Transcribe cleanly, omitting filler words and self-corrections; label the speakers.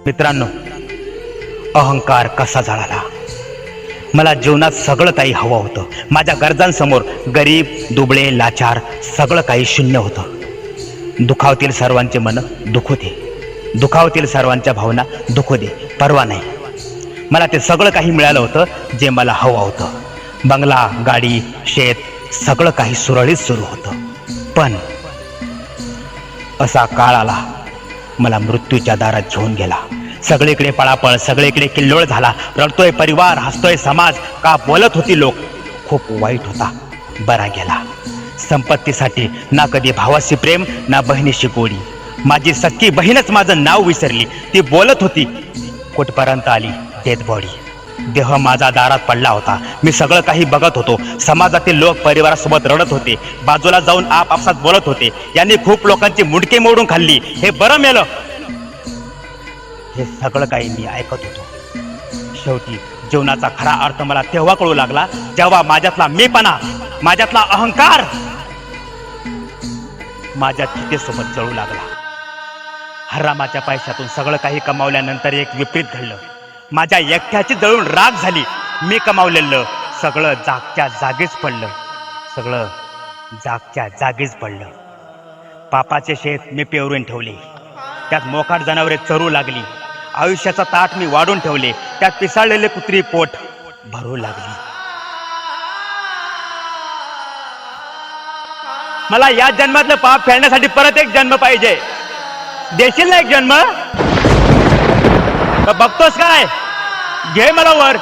Speaker 1: मित्रांनो, अहंकार कसा जळाला. मला जीवनात सगळं काही हवं होतं. माझ्या गरजांसमोर गरीब, दुबळे, लाचार सगळं काही शून्य होतं. दुखावतील सर्वांचे मन दुखू दे, दुखावतील सर्वांच्या भावना दुखू दे, परवा नाही. मला ते सगळं काही मिळालं होतं जे मला हवं होतं. बंगला, गाडी, शेत सगळं काही सुरळीत सुरू होतं. पण असा काळ आला, मला मृत्यूच्या दारात घेऊन गेला. सगळीकडे पळापळ, सगळीकडे किल्लोळ झाला. रडतोय परिवार, हसतोय समाज. का बोलत होती लोक, खूप वाईट होता, बरा गेला. संपत्तीसाठी ना कधी भावाशी प्रेम, ना बहिणीशी गोडी. माझी सख्खी बहीणच माझं नाव विसरली. ती बोलत होती, कुठपर्यंत आली डेड बॉडी. देह माझा दारात पडला होता. मी सगळं काही बघत होतो. समाजातील लोक परिवारासोबत रडत होते. बाजूला जाऊन आपापसात बोलत होते, यांनी खूप लोकांची मुंडके मोडून खाल्ली, हे बरं मेलं. हे सगळं काही मी ऐकत होतो. शेवटी जीवनाचा खरा अर्थ मला तेव्हा कळू लागला, जेव्हा माझ्यातला मीपणा, माझ्यातला अहंकार माझ्या चितेसोबत जळू लागला. हरामाच्या पैशातून सगळं काही कमावल्यानंतर एक विपरीत घडलं. माझ्या एकट्याची जळून राग झाली. मी कमावलेलं सगळं जागच्या जागीच पडलं. सगळं जागच्या जागीच पडलं. पापाचे शेत मी पेरून ठेवले, त्यात मोकाट जनावरे चरू लागली. आयुष्याचा ताट मी वाढून ठेवले, त्यात पिसाळलेले कुत्री पोट भरू लागली. मला या जन्मातलं पाप फेडण्यासाठी परत एक जन्म पाहिजे. देशील ना एक जन्म? बघतोस काय? घे मला वर.